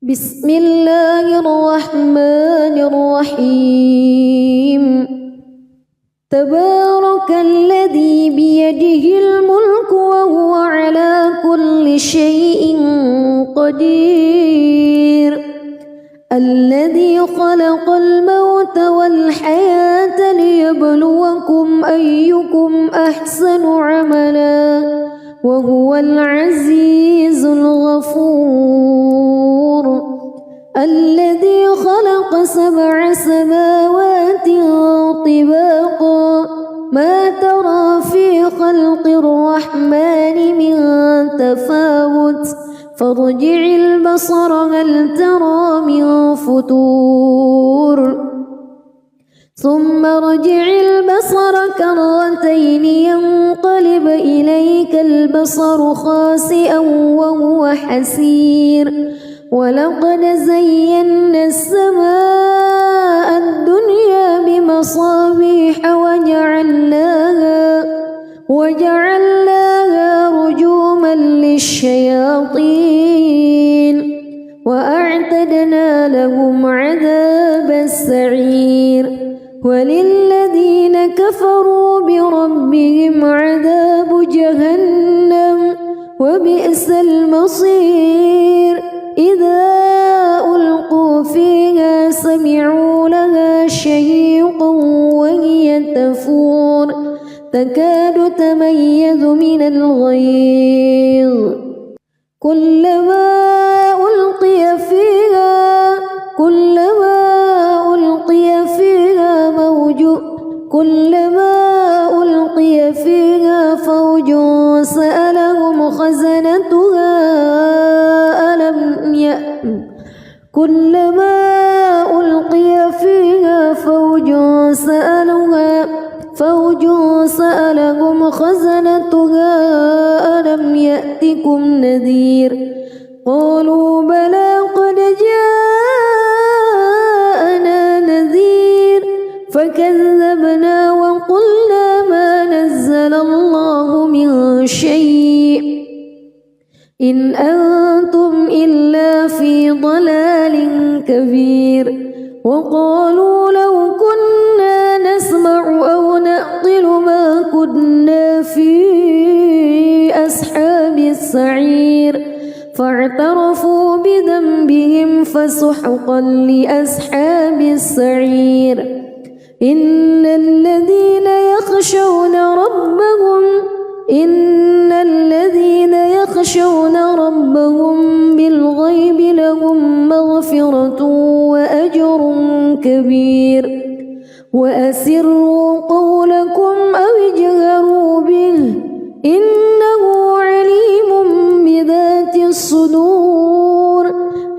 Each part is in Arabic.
بسم الله الرحمن الرحيم تبارك الذي بيده الملك وهو على كل شيء قدير الذي خلق الموت والحياة ليبلوكم أيكم أحسن عملا وهو العزيز الغفور الذي خلق 7 سماوات طباقا ما ترى في خلق الرحمن من تفاوت فارجع البصر هل ترى من فتور ثم ارجع البصر كرتين ينقلب إليك البصر خاسئا وهو حسير ولقد زينا السماء الدنيا بمصابيح وجعلناها رجوما للشياطين وأعتدنا لهم عذاب السعير وللذين كفروا بربهم عذاب جهنم وبئس المصير إذا ألقوا فيها سمعوا لها شهيقا وهي تفور تكاد تميز من الغيظ كلما ألقي فيها فوج سألهم خزنتها ألم يأتكم نذير قالوا بلى قد جاءنا نذير فكذبنا وقلنا ما نزل الله من شيء إن أنتم إلا في ضلال كبير وقالوا لو كنا نسمع أو نعقل ما كنا في أصحاب السعير فاعترفوا بذنبهم فسحقا لأصحاب السعير إن الذين يخشون ربهم بالغيب لهم مغفرة وأجر كبير وأسروا قولكم أو اجهروا به إنه عليم بذات الصدور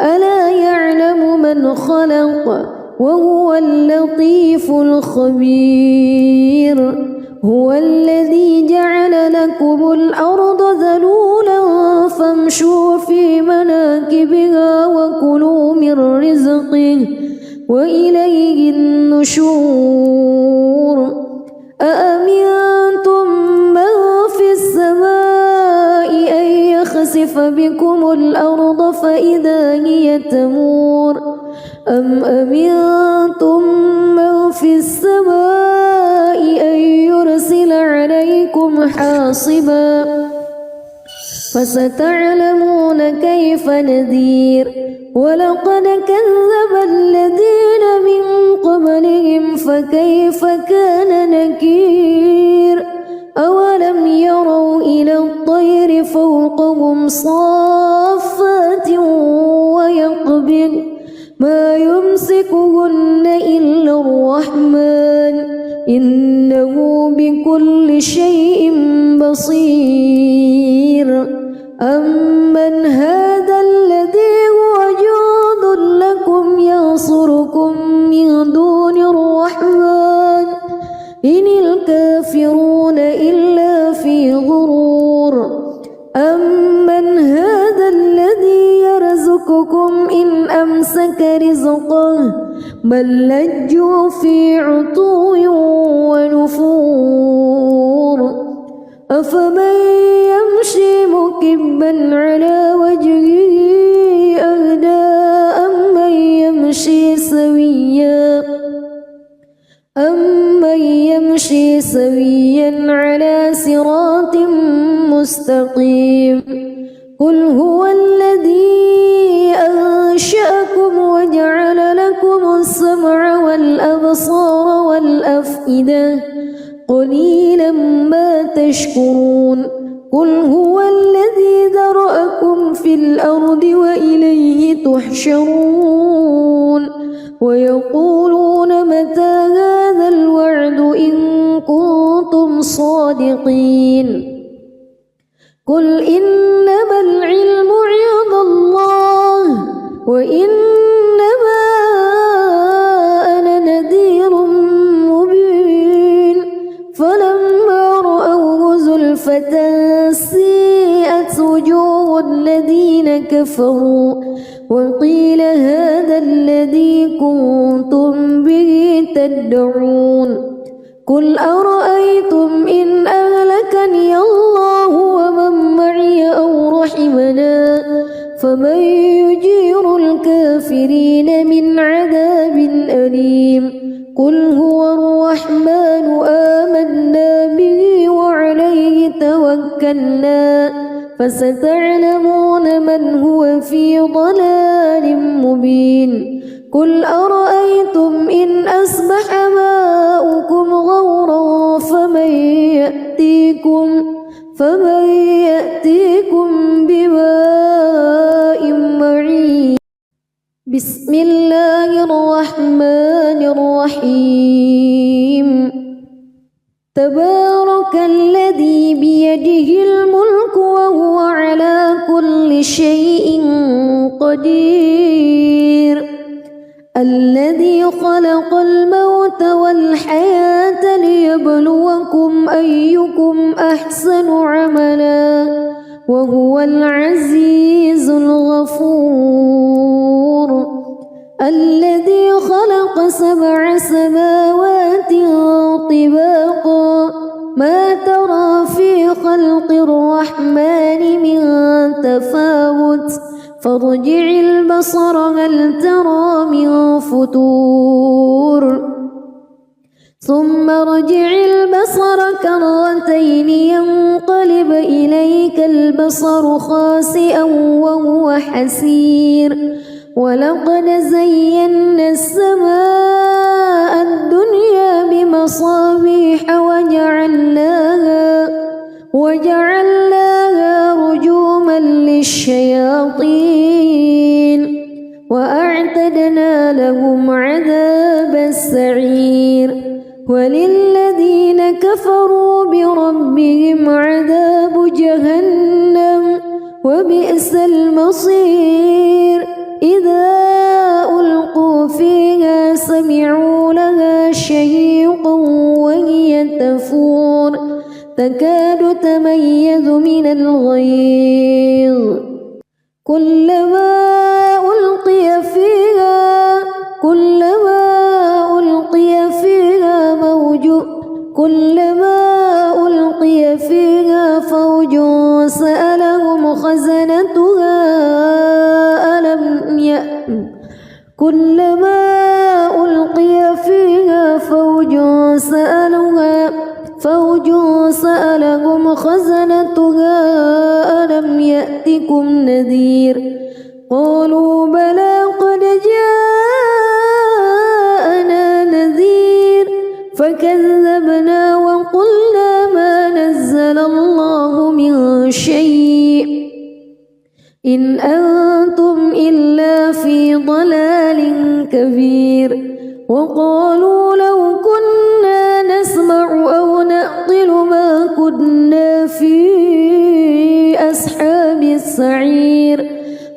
ألا يعلم من خلق وهو اللطيف الخبير هو الذي جعل لكم الأرض ذلولا فامشوا في مناكبها وكلوا من رزقه وإليه النشور أأمنتم من في السماء أن يخسف بكم الأرض فإذا هي تمور أم أمنتم من في السماء أن يرسل عليكم حاصبا فستعلمون كيف نذير ولقد كذب الذين من قبلهم فكيف كان نكير أولم يروا إلى الطير فوقهم صافات ويقبض ما يمسكهن إلا الرحمن إنه بكل شيء بصير أمن هذا الذي هو جند لكم ينصركم من دون الرحمن إن الكافرون إلا في غرور أمن هذا الذي يرزقكم إن أمسك رزقه بل لجوا في عتو ونفور أفمن يمشي مكبا على وجهه أهدى سويا على صراط مستقيم قل هو الذي أنشأكم وجعل لكم السمع والأبصار والأفئدة قليلا ما تشكرون قل هو الذي ذرأكم في الأرض وإليه تحشرون ويقولون متى هذا الوعد إن كنتم صادقين قل إنما العلم عند الله وإنما أنا نذير مبين فلما رأوه زلفة سيئت وجوه الذين كفروا وقيل هذا الذي كنتم به تدعون قل أرأيتم إن أهلكني الله ومن معي أو رحمنا فمن يجير الكافرين من عذاب أليم قل هو الرحمن آمنا به وعليه توكلنا فستعلمون من هو في ضلال مبين قل أرأيتم إن أصبح ماؤكم غورا فمن يأتيكم بماء معين بسم الله الرحمن الرحيم تبارك الذي بيده الملك وهو على كل شيء قدير الذي خلق الموت والحياة ليبلوكم أيكم أحسن عملا وهو العزيز الغفور الذي خلق 7 سماوات طباقا ما ترى في خلق الرحمن من تفاوت فارجع البصر هل ترى من فطور ثم ارجع البصر كرتين ينقلب إليك البصر خاسئا وهو حسير ولقد زينا السماء الدنيا بمصابيح وجعلناها رجوما للشياطين وأعتدنا لهم عذاب السعير وللذين كفروا بربهم عذاب جهنم وبئس المصير إذا ألقوا فيها سمعوا لها شهيقا وهي تفور تكاد تميز من الغيظ كلما ألقي فيها فوج سألهم خزنتها كلما ألقي فيها فوج سألهم خزنتها ألم يأتكم نذير قالوا بلى قد جاءنا نذير فكذبنا وقلنا ما نزل الله من شيء إن أنتم إلا في ضلال كبير وقالوا لو كنا نسمع أو نعقل ما كنا في أصحاب السعير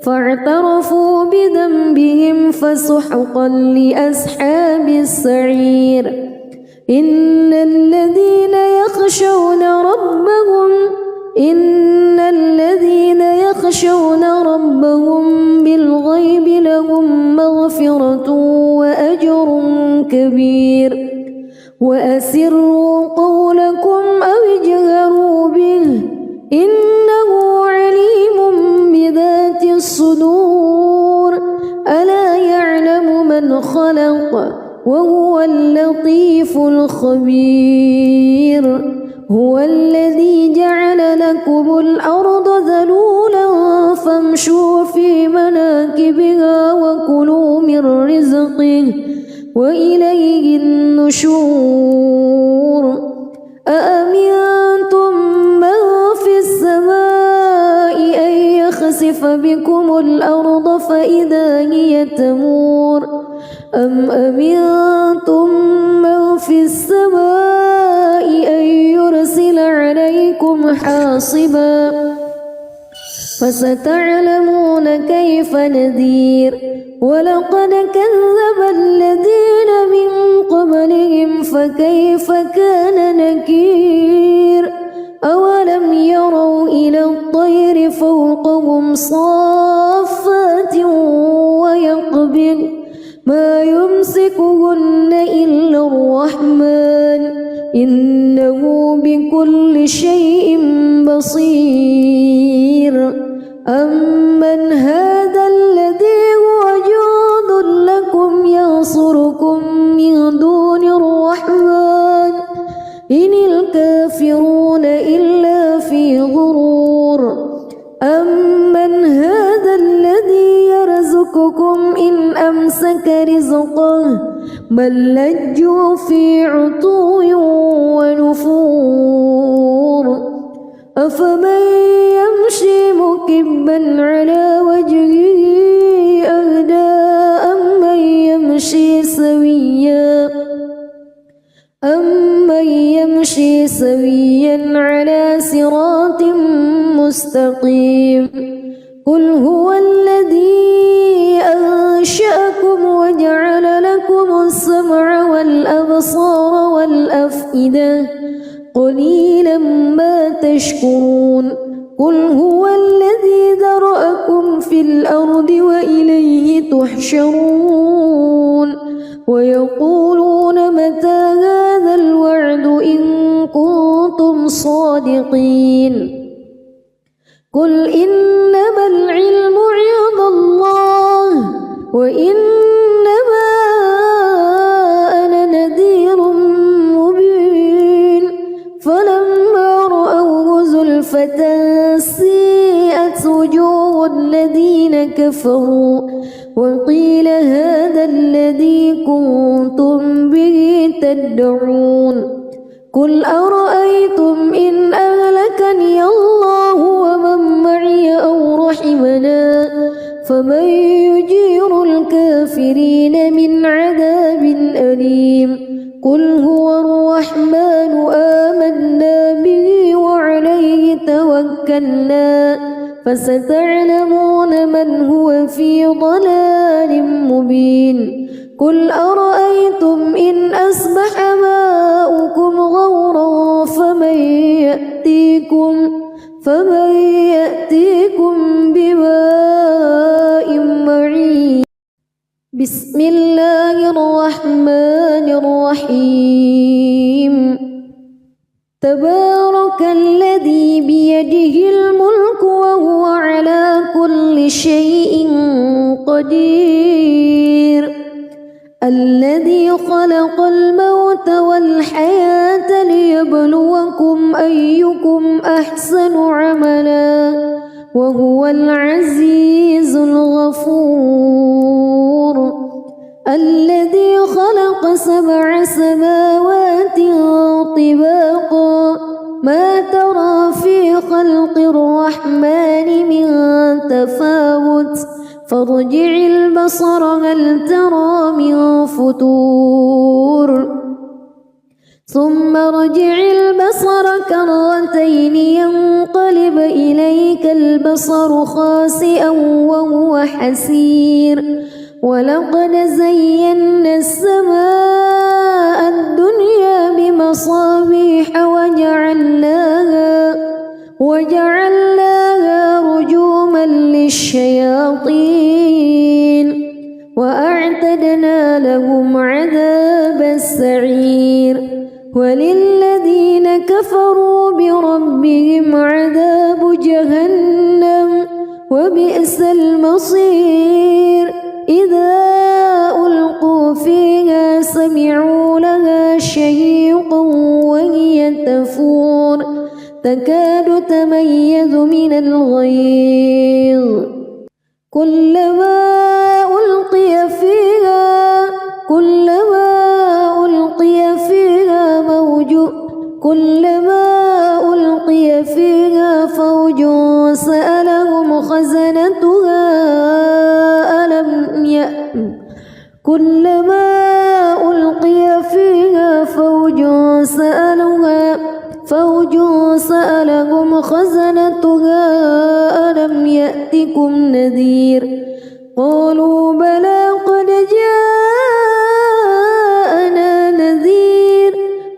فاعترفوا بذنبهم فسحقا لأصحاب السعير إن الذين يخشون ربهم بالغيب لهم مغفرة وأجر كبير وأسروا قولكم أو اجهروا به إنه عليم بذات الصدور ألا يعلم من خلق وهو اللطيف الخبير هو الذي جعل لكم الأرض ذلولا فامشوا في مناكبها وكلوا من رزقه وإليه النشور أأمنتم من في السماء أن يخسف بكم الأرض فإذا هي تمور أم أمنتم من في السماء أن يرسل عليكم حاصبا فستعلمون كيف نذير ولقد كذب الذين من قبلهم فكيف كان نكير أولم يروا إلى الطير فوقهم صافات ويقبض ما يمسكهن إلا الرحمن إنه بكل شيء بصير أمن هذا الذي هو جند لكم ينصركم من دون الرحمن إن الكافرون إلا في غرور أمن هذا الذي يرزقكم إن أمسك رزقه بل لجوا في عتو ونفور أفمن يمشي مكبا على وجهه أهدى أمن يمشي سويا على صراط مستقيم قل هو الذي أنشأكم وجعل لكم السمع والأبصار والأفئدة قليلا ما تشكرون قل هو الذي ذرأكم في الأرض وإليه تحشرون ويقولون متى هذا الوعد إن كنتم صادقين قل إنما العلم عند الله وإنما أنا نذير مبين فلما رأوه زلفة سيئت وجوه الذين كفروا وقيل هذا الذي كنتم به تدعون قل أرأيتم إن أهلكني الله ومن معي أو رحمنا فمن يجير الكافرين من عذاب أليم قل هو الرحمن آمنا به وعليه توكلنا فستعلمون من هو في ضلال مبين قل أرأيتم إن أصبح ماؤكم غورا فمن يأتيكم بماء معين بسم الله الرحمن الرحيم تبارك الذي بيده الملك وهو على كل شيء قدير الذي خلق الموت والحياة ليبلوكم أيكم أحسن عملا وهو العزيز الغفور الذي خلق 7 سماوات طباقا ما ترى في خلق الرحمن من تفاوت فارجع البصر هل ترى من فتور ثم ارجع البصر كرتين ينقلب إليك البصر خاسئا وهو حسير ولقد زينا السماء الدنيا بمصابيح وجعلناها رجوما للشياطين وأعتدنا لهم عذاب السعير وللذين كفروا بربهم عذاب جهنم وبئس المصير إذا ألقوا فيها كفور تكاد تميز من الغيظ كلما ألقي فيها فوج سألهم خزنتها ألم يأتكم نذير قالوا بلى قد جاءنا نذير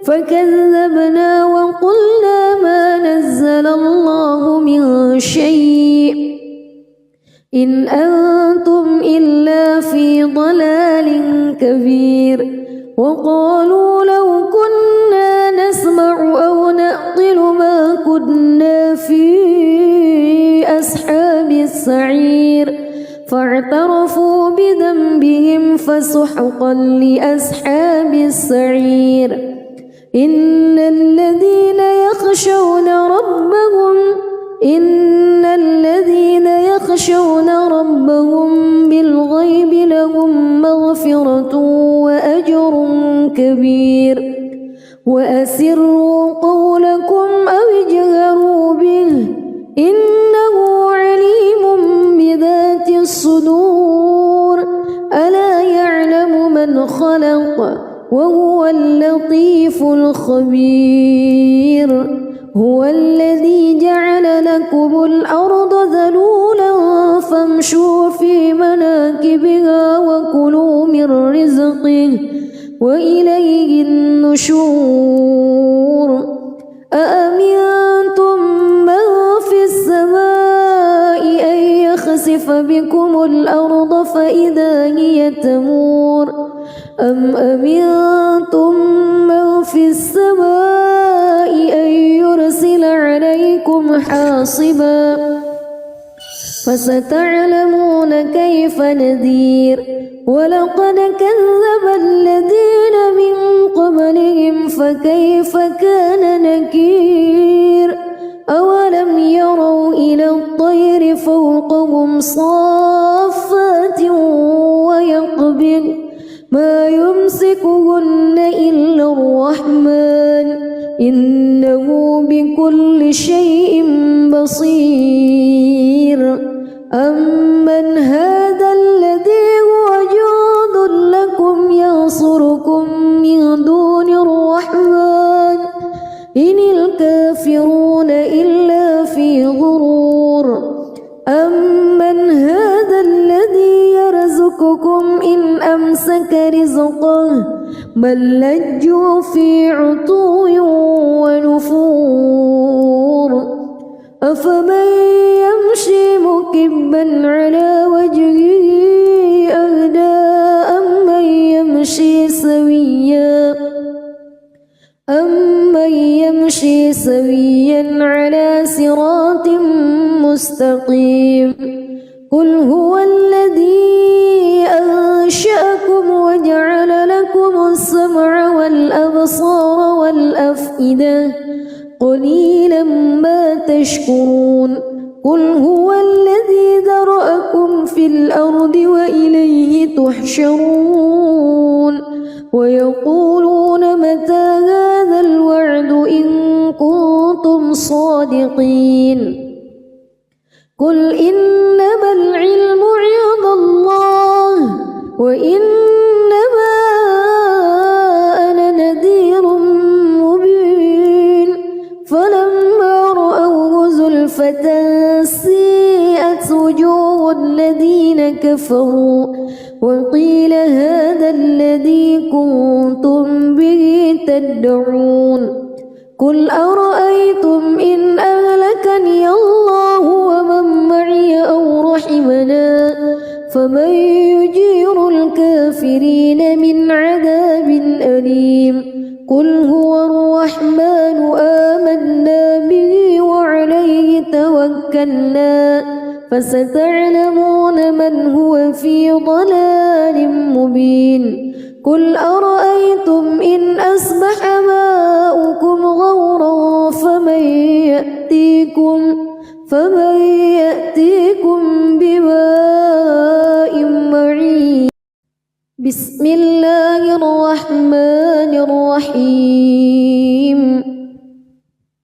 فكذبنا وقلنا ما نزل الله من شيء إن أنتم إلا في ضلال كبير وقالوا لو كنا نسمع أو نعقل ما كنا في أصحاب السعير فاعترفوا بذنبهم فسحقا لأصحاب السعير إن الذين يخشون ربهم بالغيب لهم مغفرة وأجر كبير وأسروا قولكم أو اجهروا به إنه عليم بذات الصدور ألا يعلم من خلق وهو اللطيف الخبير هو الذي جعل لكم الأرض ذلولا فامشوا في مناكبها وكلوا من رزقه وإليه النشور أأمنتم من في السماء أن يخسف بكم الأرض فإذا هي تمور أم أمنتم من في السماء أن يرسل عليكم حاصبا فستعلمون كيف نذير ولقد كذب الذين من قبلهم فكيف كان نكير أولم يروا إلى الطير فوقهم صافات ويقبض ما يمسكهن إلا الرحمن إنه بكل شيء بصير أمن هذا الذي هو جند لكم ينصركم من دون الرحمن إن الكافرون إلا في غرور أمن هذا الذي يرزقكم إن أمسك رزقه بل لجوا في عتو ونفور أفمن يمشي مكبا على وجهه أهدى أمن يمشي سويا على صراط مستقيم قل هو الذي أنشأكم وجعل لكم السمع والأبصار والأفئدة قليلا ما تشكرون قل هو الذي ذرأكم في الأرض وإليه تحشرون ويقولون متى هذا الوعد إن كنتم صادقين قل إنما العلم عند الله وإنما أنا نذير مبين فلما رأوه زلفة سيئت وجوه الذين كفروا وقيل هذا الذي كنتم به تدعون قل أرأيتم إن أهلكني الله ومن معي أو رحمنا فمن يجير الكافرين من عذاب أليم قل هو الرحمن آمنا به وعليه توكلنا فستعلمون من هو في ضلال قل أرأيتم إن أصبح ماؤكم غورا فمن يأتيكم بماء معين. بسم الله الرحمن الرحيم.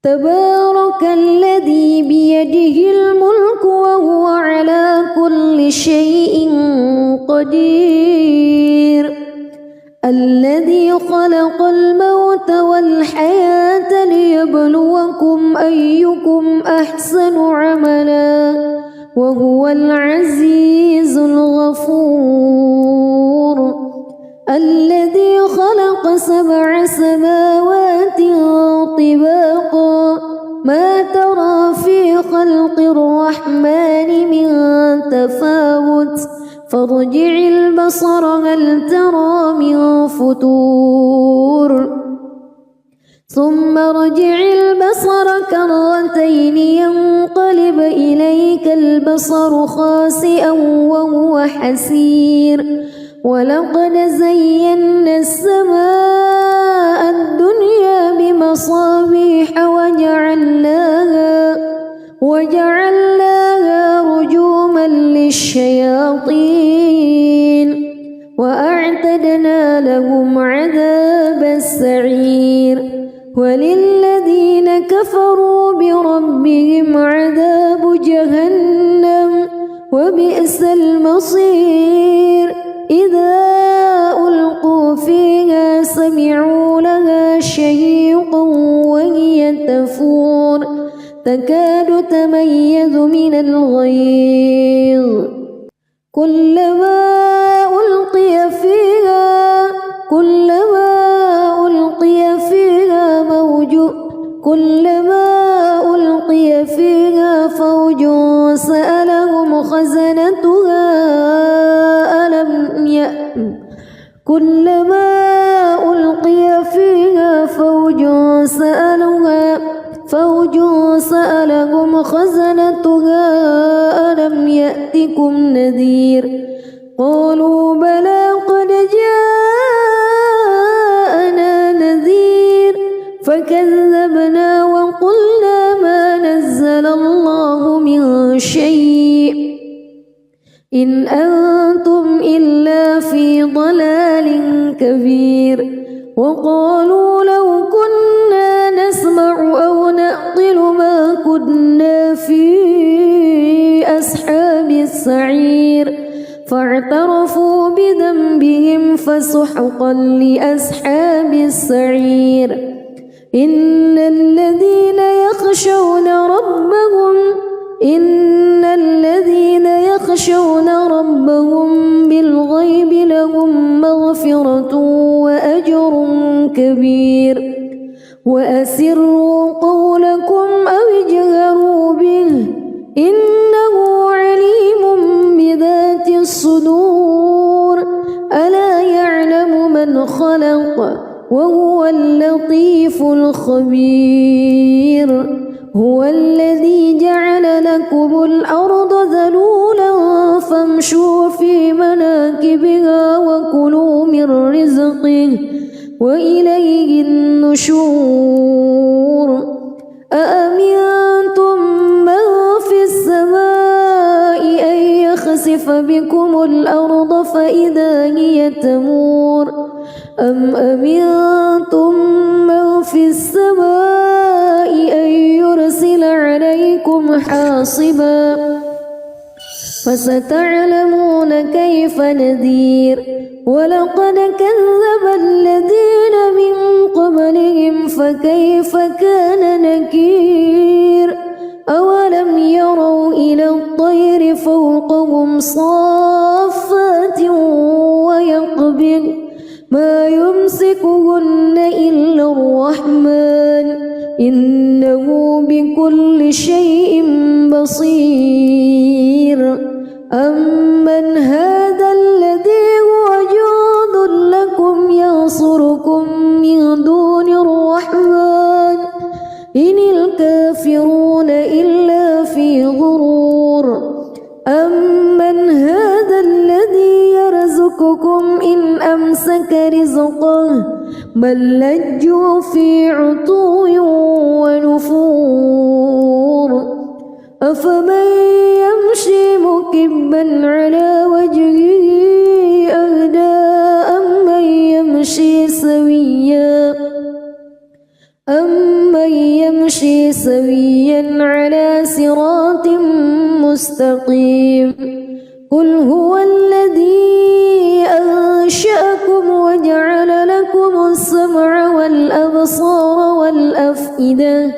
تبارك الذي بيده الملك وهو على كل شيء قدير. الذي خلق الموت والحياة ليبلوكم أيكم أحسن عملا وهو العزيز الغفور. الذي خلق 7 سماوات طباقا ما ترى في خلق الرحمن من تفاوت فارجع البصر هل ترى من فتور ثم ارجع البصر كرتين ينقلب إليك البصر خاسئا وهو حسير. ولقد زينا السماء الدنيا بمصابيح وجعلناها رجوما للشياطين وأعتدنا لهم عذاب السعير. وللذين كفروا بربهم عذاب جهنم وبئس المصير. إذا ألقوا فيها سمعوا لها شهيقا وهي تفور تكاد تميز من الغيظ كلما ألقي فيها فوج سألهم خزنتها كلما ألقي فيها فوج سألهم خزنتها ألم يأتكم نذير قالوا بلى قد جاءنا نذير فكذبنا وقلنا ما نزل الله من شيء إن أنتم إلا في ضلال كبير. وقالوا لو كنا نسمع أو نعقل ما كنا في أصحاب السعير فاعترفوا بذنبهم فسحقا لأصحاب السعير. إن الذين يخشون ربهم بالغيب لهم مغفرة وأجر كبير. وأسروا قولكم أو اجهروا به إنه عليم بذات الصدور. ألا يعلم من خلق وهو اللطيف الخبير. هو الذي جعل لكم الأرض ذلولا فامشوا في مناكبها وكلوا من رزقه وإليه النشور. أأمنتم من في السماء أن يخسف بكم الأرض فإذا هي تمور أم أمنتم من في السماء أن يرسل عليكم حاصبا فستعلمون كيف نذير. ولقد كذب الذين من قبلهم فكيف كان نكير. أولم يروا إلى الطير فوقهم صافات ويقبض ما يمسكهن إلا الرحمن إنه بكل شيء بصير. أمن هذا الذي هو جند لكم ينصركم من دون الرحمن إن الكافرون إلا في غرور. أمن هذا الذي يرزقكم إن أمسك رزقه بل لجوا في عتو ونفور أفمن يمشي مكبا على وجهه أهدى أمن يمشي سويا على صراط مستقيم قل هو الذي أنشأكم وجعل لكم السمع والأبصار والأفئدة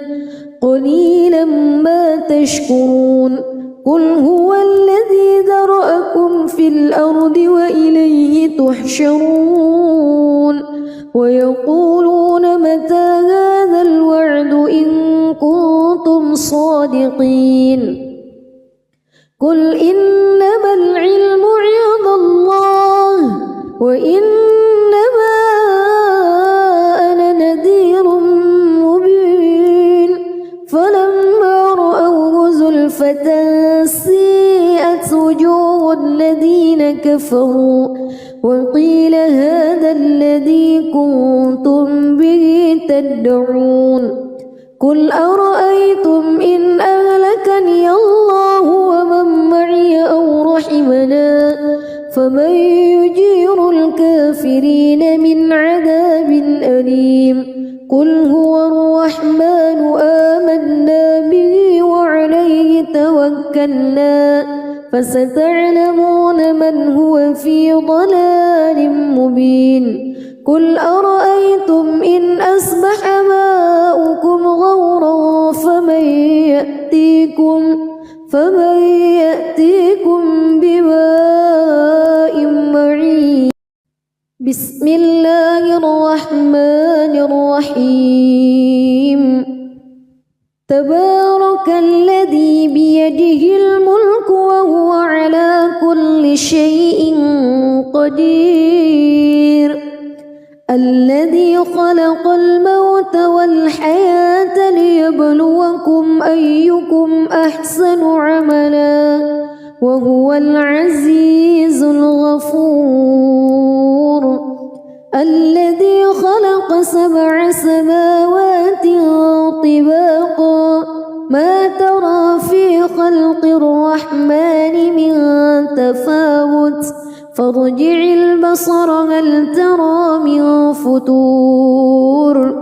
قليلا ما تشكرون قل هو الذي ذرأكم في الأرض وإليه تحشرون ويقولون متى هذا الوعد إن كنتم صادقين قل إنما العلم عند الله وإنما أنا نذير مبين فلما رأوه زلفة سيئت وجوه الذين كفروا وقيل هذا الذي كنتم به تدعون قل أرأيتم إن أهلكني الله ومن معي أو رحمنا فمن يجير الكافرين من عذاب أليم قل هو الرحمن آمنا به وعليه توكلنا فستعلمون من هو في ضلال مبين قل أرأيتم إن أصبح ماؤكم غورا فمن يأتيكم بماء معين بسم الله الرحمن الرحيم تبارك الذي بيده الملك وهو على كل شيء قدير الذي خلق الموت والحياة ليبلوكم أيكم أحسن عملا وهو العزيز الغفور الذي خلق 7 سماوات طباقا ما ترى في خلق الرحمن من تفاوت فارجع البصر هل ترى من فطور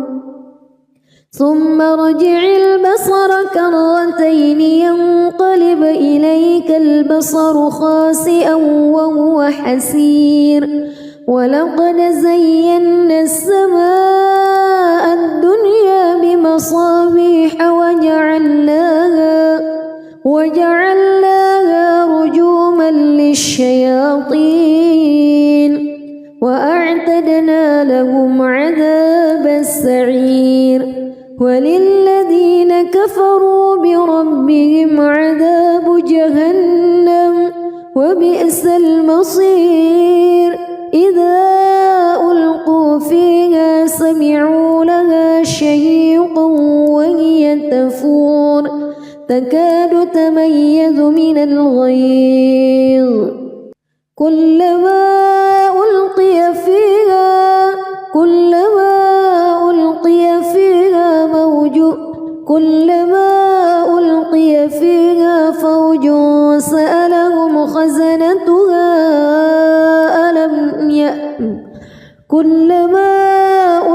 ثم ارجع البصر كرتين ينقلب إليك البصر خاسئا وهو حسير ولقد زينا السماء الدنيا بمصابيح وجعلناها رجوما للشياطين وأعتدنا لهم عذاب السعير وللذين كفروا بربهم عذاب جهنم وبئس المصير إذا ألقوا فيها سمعوا لها شهيقا وهي تفور تكاد تميز من الغيظ كلما ألقي فيها فوج سألهم خزنتها كلما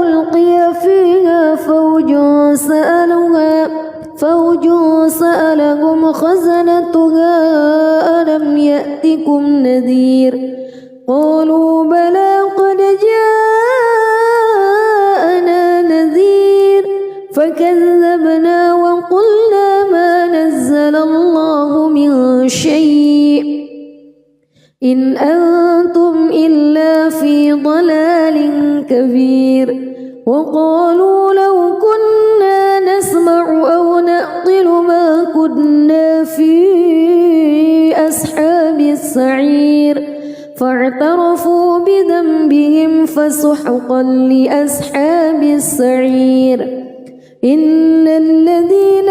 ألقي فيها فوج سألهم خزنتها ألم يأتكم نذير قالوا بلى قد جاءنا نذير فكذبنا وقلنا ما نزل الله من شيء إن أنتم إلا في ضلال كبير وقالوا لو كنا نسمع أو نعقل ما كنا في أصحاب السعير فاعترفوا بذنبهم فسحقا لأصحاب السعير إن الذين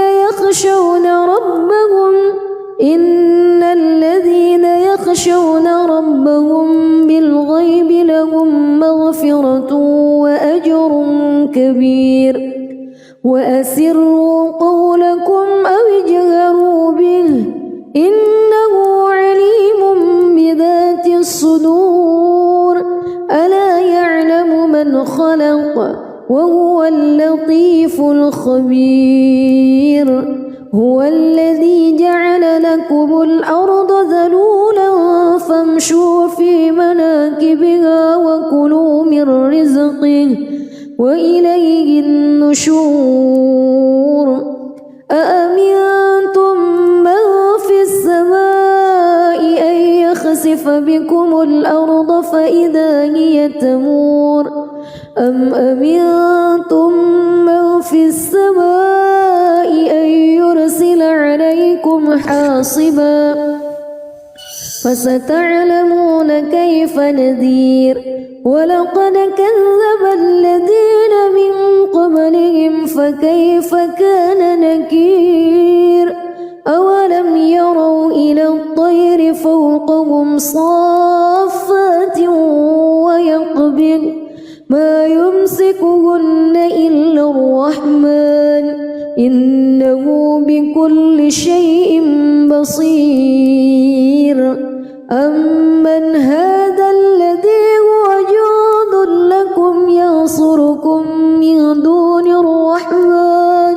يخشون ربهم بالغيب لهم مغفرة وأجر كبير وأسروا قولكم أو اجهروا به إنه عليم بذات الصدور ألا يعلم من خلق وهو اللطيف الخبير هو الذي جعل لكم الأرض ذلولا فامشوا في مناكبها وكلوا من رزقه وإليه النشور أأمنتم من في السماء أن يخسف بكم الأرض فإذا هي تمور أم أمنتم من في السماء أن يرسل عليكم حاصبا فستعلمون كيف نذير ولقد كذب الذين من قبلهم فكيف كان نكير أولم يروا إلى الطير فوقهم صافات ويقبض ما يمسكهن إلا الرحمن إنه بكل شيء بصير أمن هذا الذي هو جند لكم ينصركم من دون الرحمن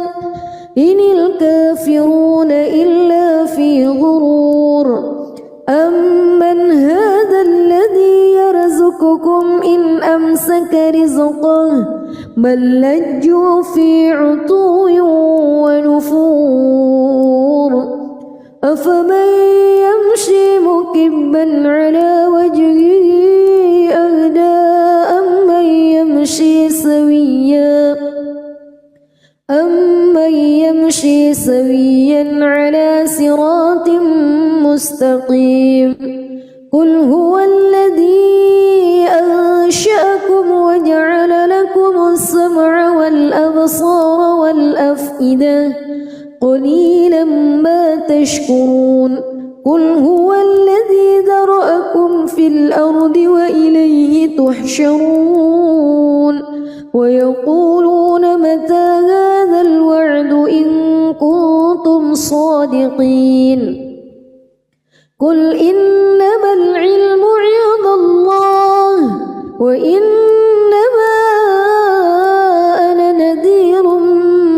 إن الكافرون إلا في غرور أمن هذا الذي يرزقكم إن أمسك رزقه بل لجوا في عتو ونفور أفمن يمشي مكبا على وجهه أهدى أمن يمشي سويا على صراط مستقيم قل هو الذي أنشأكم وجعل لكم السمع والأبصار والأفئدة قليلا ما تشكرون قل هو الذي ذرأكم في الأرض وإليه تحشرون ويقولون متى هذا الوعد إن كنتم صادقين قل إنما العلم عند الله وإنما أنا نذير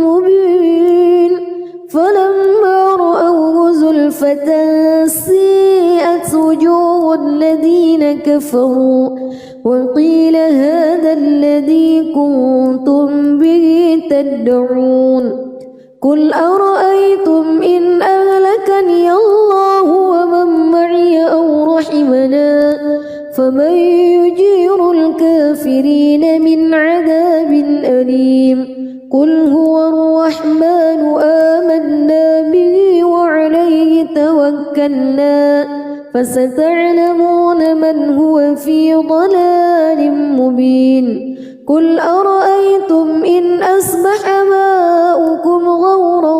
مبين فلما رأوه زلفة سيئت وجوه الذين كفروا وقيل هذا الذي كنتم به تدعون قل أرأيتم إن أهلكني الله ومن معي أو رحمنا فمن يجير الكافرين من عذاب أليم قل هو الرحمن آمنا به وعليه توكلنا فستعلمون من هو في ضلال مبين قل أرأيتم إن أصبح ماؤكم غورا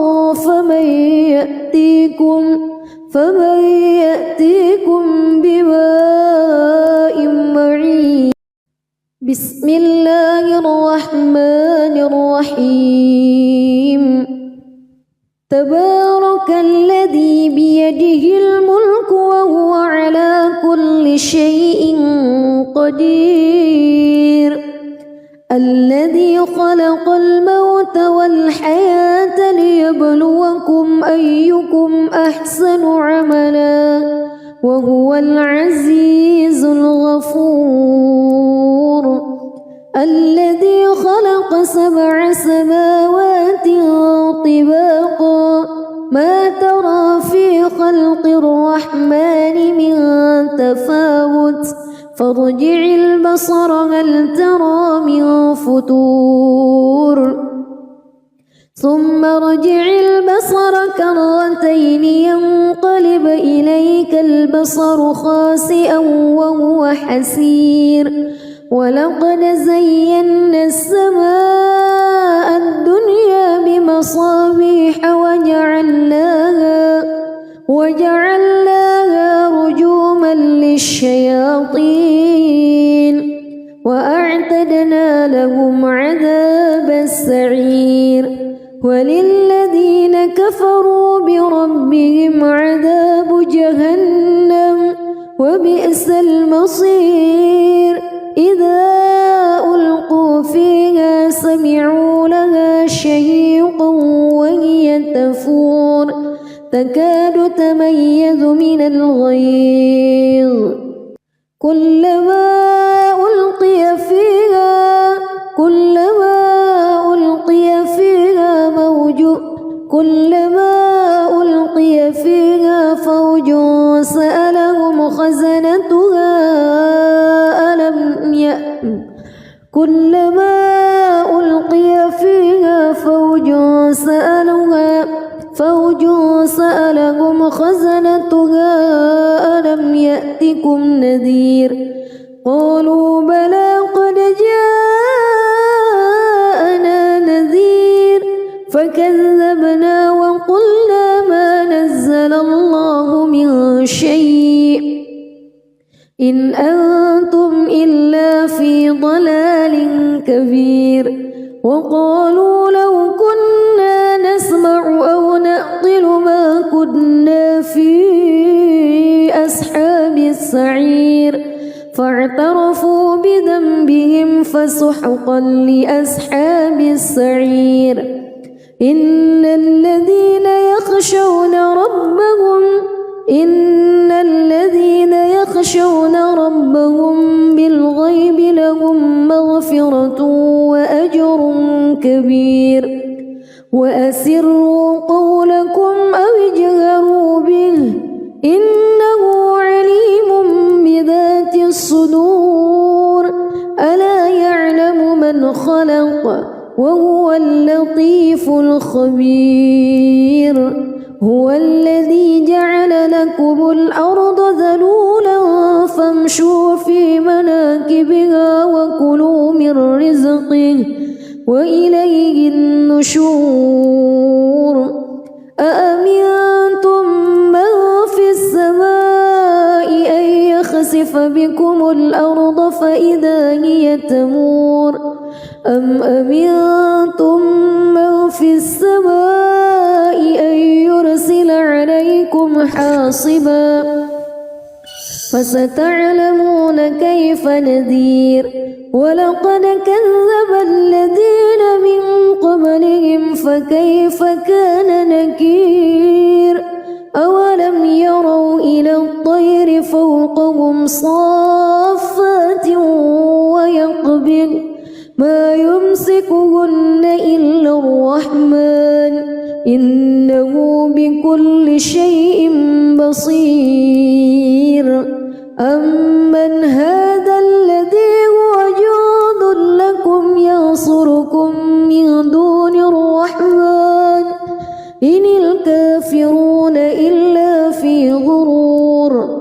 فمن يأتيكم بماء معين بسم الله الرحمن الرحيم تبارك الذي بيده الملك وهو على كل شيء قدير الذي خلق الموت والحياة ليبلوكم أيكم أحسن عملا وهو العزيز الغفور الذي خلق 7 سماوات طباقا ما ترى في خلق الرحمن من تفاوت فارجع البصر هل ترى من فتور ثم ارجع البصر كرتين ينقلب إليك البصر خاسئا وهو حسير ولقد زينا السماء الدنيا بمصابيح وجعلناها رجوما للشياطين وأعتدنا لهم عذاب السعير وللذين كفروا بربهم عذاب جهنم وبئس المصير إذا ألقوا فيها سمعوا لها شهيقا وهي تفور تكاد تميز من الغيظ كلما ألقي فيها فوج سألهم خزنتها ألم يأتكم نذير قالوا بلى قد جاءنا نذير فكذبنا وقلنا ما نزل الله من شيء إن أنتم إلا في ضلال كبير وقالوا لو كنا نسمع أو نعقل ما كنا في أصحاب السعير فاعترفوا بذنبهم فسحقا لأصحاب السعير إن الذين يخشون ربهم بالغيب لهم مغفرة وأجر كبير وأسروا قولكم أو اجهروا به إنه عليم بذات الصدور ألا يعلم من خلق وهو اللطيف الخبير هو الذي جعل لكم الأرض ذلولا فامشوا في مناكبها وكلوا من رزقه وإليه النشور أأمنتم من في السماء أن يخسف بكم الأرض فإذا هي تمور أم أمنتم من في السماء أن يرسل عليكم حاصبا فستعلمون كيف نذير ولقد كذب الذين من قبلهم فكيف كان نكير أولم يروا إلى الطير فوقهم صافات ويقبض ما يمسكهن إلا الرحمن إنه بكل شيء بصير أمن هذا الذي هو جند لكم ينصركم من دون الرحمن إن الكافرون إلا في غرور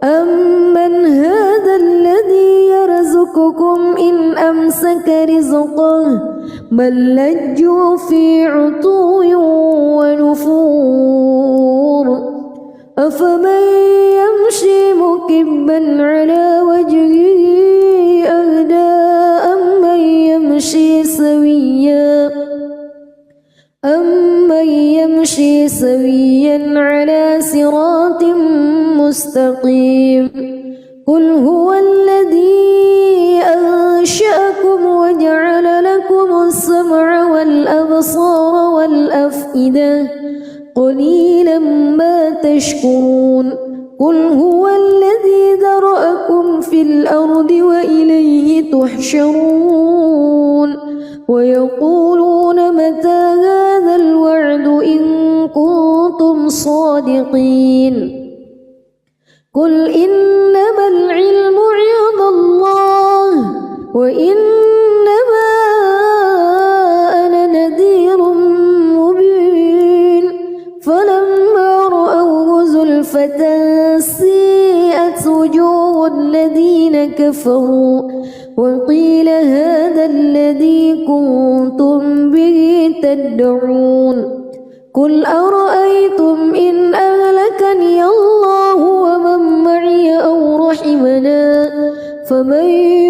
أمن هذا الذي يرزقكم إن أمسك رزقه بل لجوا في عتو ونفور أفمن يمشي مكبا على وجهه أهدى أمن يمشي سويا على صراط مستقيم قل هو الذي أنشأكم وجعل لكم السمع والأبصار والأفئدة قليلا ما تشكرون قل هو الذي ذرأكم في الأرض وإليه تحشرون ويقولون متى هذا الوعد إن كنتم صادقين قل إنما العلم عند الله وإنما أنا نذير مبين فلما رأوه زلفة سيئت وجوه الذين كفروا وقيل هذا الذي كنتم به تدعون قل أرأيتم إن أهلكني الله ومن معي أو رحمنا فمن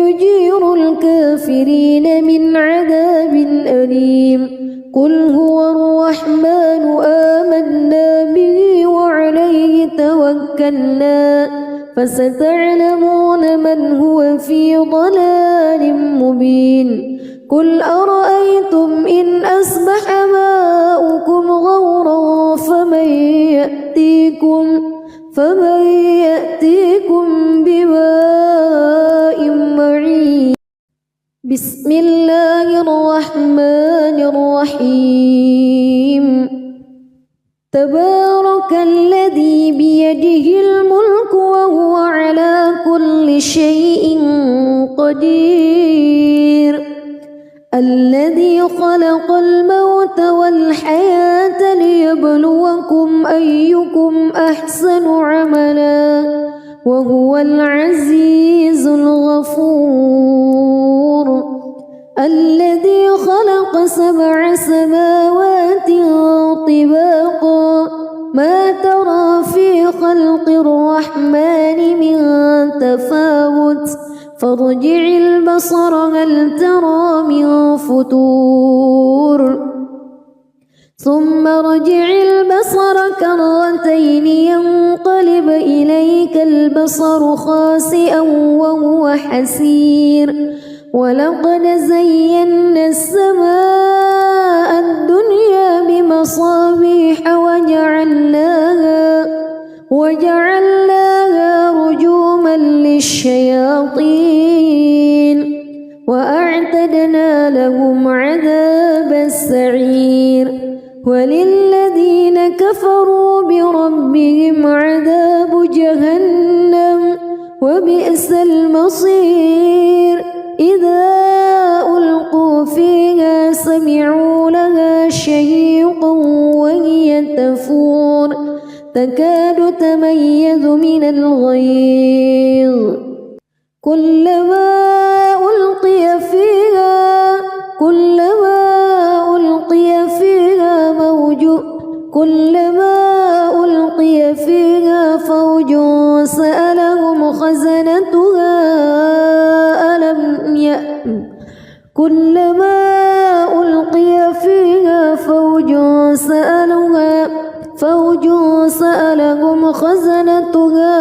يجير الكافرين من عذاب أليم قل هو الرحمن آمنا به وعليه توكلنا فستعلمون من هو في ضلال مبين قل أرأيتم إن أصبح ماؤكم غورا فمن يأتيكم بماء معين بسم الله الرحمن الرحيم تبارك الذي بيده الملك وهو على كل شيء قدير الذي خلق الموت والحياة ليبلوكم أيكم أحسن عملا وهو العزيز الغفور الذي خلق 7 سماوات طباقا ما ترى في خلق الرحمن من تفاوت فارجع البصر هل ترى من فتور ثم ارجع البصر كرتين ينقلب إليك البصر خاسئا وهو حسير ولقد زينا السماء الدنيا بمصابيح وجعلناها رجوما للشياطين وأعتدنا لهم عذاب السعير وللذين كفروا بربهم عذاب جهنم وبئس المصير إذا ألقوا فيها سمعوا لها شهيقا وهي تفور تكاد تميز من الغيظ كلما ألقي فيها فوج سألهم خزنتها كلما ألقي فيها فوج سألهم خزنتها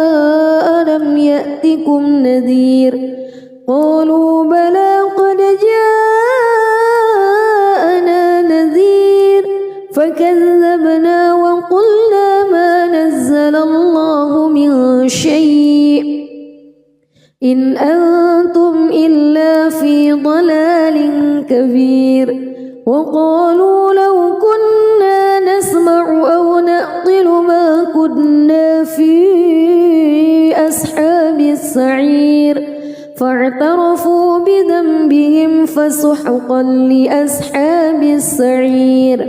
ألم يأتكم نذير قالوا بلى قد جاءنا نذير فكذبنا وقلنا ما نزل الله من شيء إن أنتم إلا في ضلال كبير وقالوا لو كنا نسمع أو نعقل ما كنا في أصحاب السعير فاعترفوا بذنبهم فسحقا لأصحاب السعير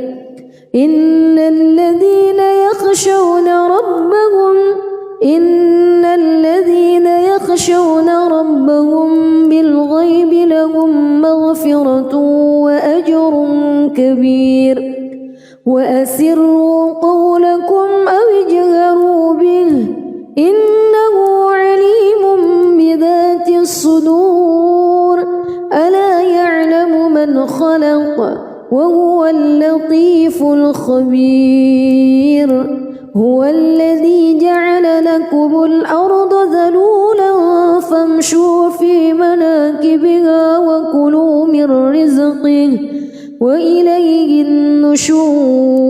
إن الذين يخشون ربهم بالغيب لهم مغفرة وأجر كبير وأسروا قولكم أو اجهروا به إنه عليم بذات الصدور ألا يعلم من خلق وهو اللطيف الخبير هو الذي جعل لكم الأرض ذلولا فامشوا في مناكبها وكلوا من رزقه وإليه النشور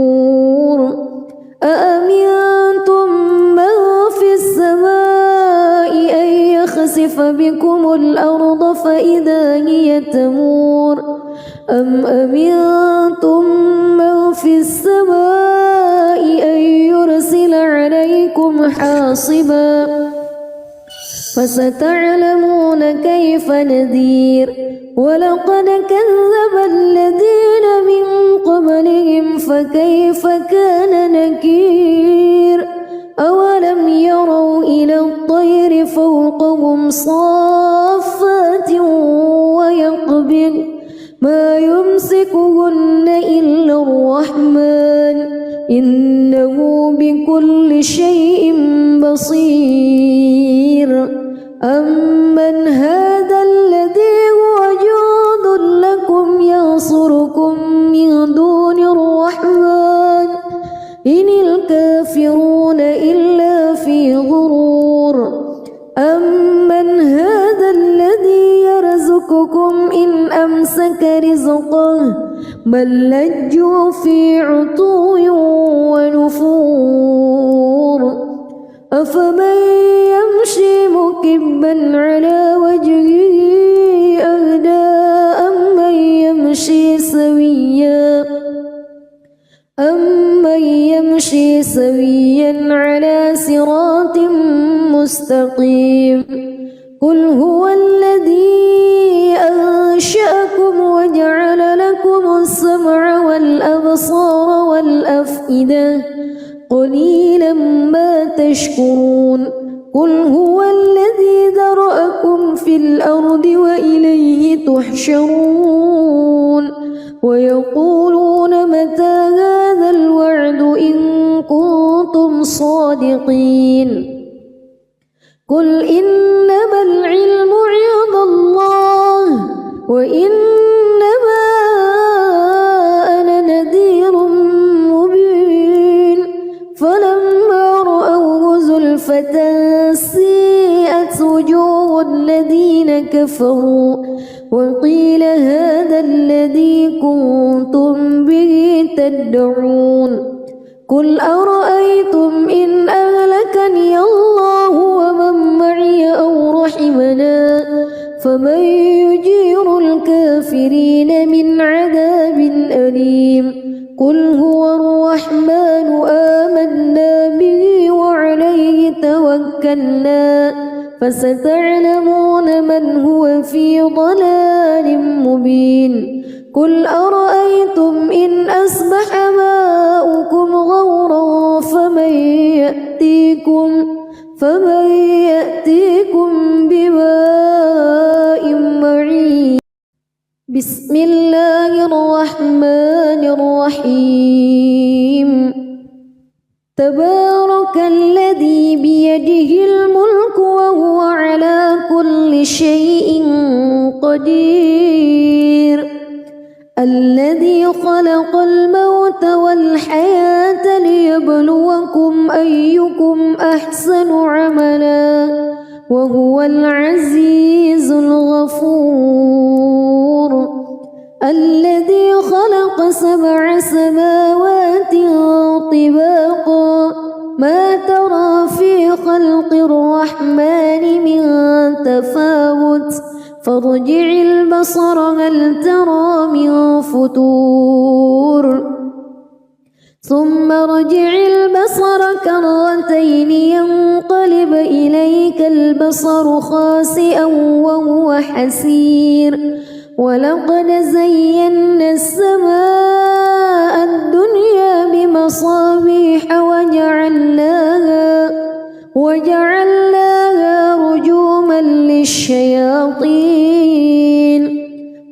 أأمنتم من في السماء أن يخسف بكم الأرض فإذا هي تمور أم أمنتم من في السماء أن يرسل عليكم حاصبا فستعلمون كيف نذير ولقد كذب الذين من قبلهم فكيف كان نكير أولم يروا إلى الطير فوقهم صافات ويقبض ما يمسكهن إلا الرحمن إنه بكل شيء بصير أمن هذا الذي هو جند أمسك رزقه بل لجوا في عتو ونفور أفمن يمشي مكبا على وجهه أهدى أمن يمشي سويا على صراط مستقيم قل هو الذي أنشأكم وجعل لكم السمع والأبصار والأفئدة قليلا ما تشكرون قل هو الذي ذرأكم في الأرض وإليه تحشرون ويقولون متى هذا الوعد إن كنتم صادقين قل إنما العلم عند الله وإنما أنا نذير مبين فلما رأوه زلفة سيئت وجوه الذين كفروا وقيل هذا الذي كنتم به تدعون قل أرأيتم إن أهلكني الله ومن معي أو رحمنا فمن يجير الكافرين من عذاب أليم قل هو الرحمن آمنا به وعليه توكلنا فستعلمون من هو في ضلال مبين قل أرأيتم إن أصبح ماؤكم غورا فمن يأتيكم بماء معين بسم الله الرحمن الرحيم تبارك الذي بيده الملك وهو على كل شيء قدير الذي خلق الموت والحياة ليبلوكم أيكم أحسن عملا وهو العزيز الغفور الذي خلق 7 سماوات طباقا ما ترى في خلق الرحمن من تفاوت فارجع البصر هل ترى من فطور ثم ارجع البصر كرتين ينقلب إليك البصر خاسئا وهو حسير ولقد زينا السماء الدنيا بمصابيح وجعلناها رجوما للشياطين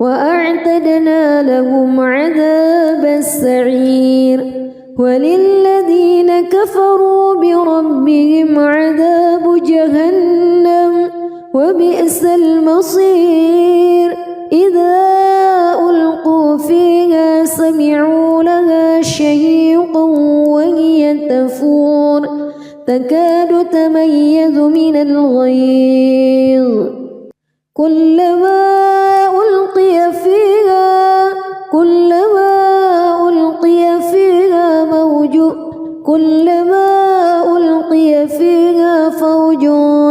وأعتدنا لهم عذاب السعير وللذين كفروا بربهم عذاب جهنم وبئس المصير إذا ألقوا فيها سمعوا لها شهيقا وهي تفور تكاد تميز من الغيظ كلما ألقي فيها فوج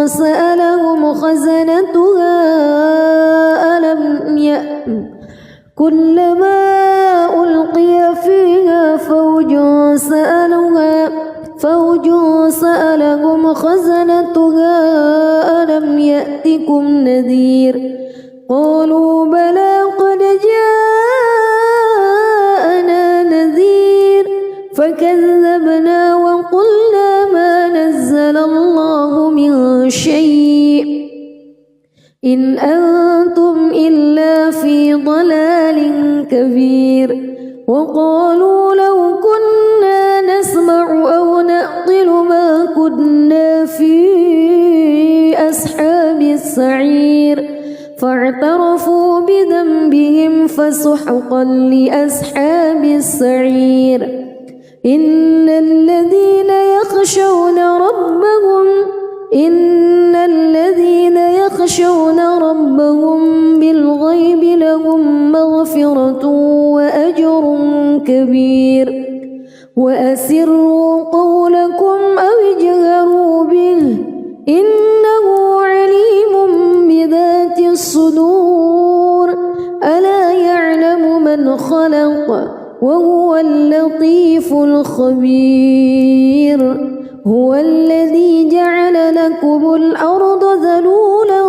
سألهم خزنتها كلما ألقي فيها فوج سألهم خزنتها ألم يأتكم نذير قالوا بلى قد جاءنا نذير فكذبنا وقلنا ما نزل الله من شيء إن أنتم إلا في ضلال كبير وقالوا لو كنا نسمع أو نعقل ما كنا في أصحاب السعير فاعترفوا بذنبهم فسحقا لأصحاب السعير إن الذين يخشون يخشون ربهم بالغيب لهم مغفرة وأجر كبير وأسروا قولكم أو اجهروا به إنه عليم بذات الصدور ألا يعلم من خلق وهو اللطيف الخبير هو الذي جعل لكم الأرض ذلولا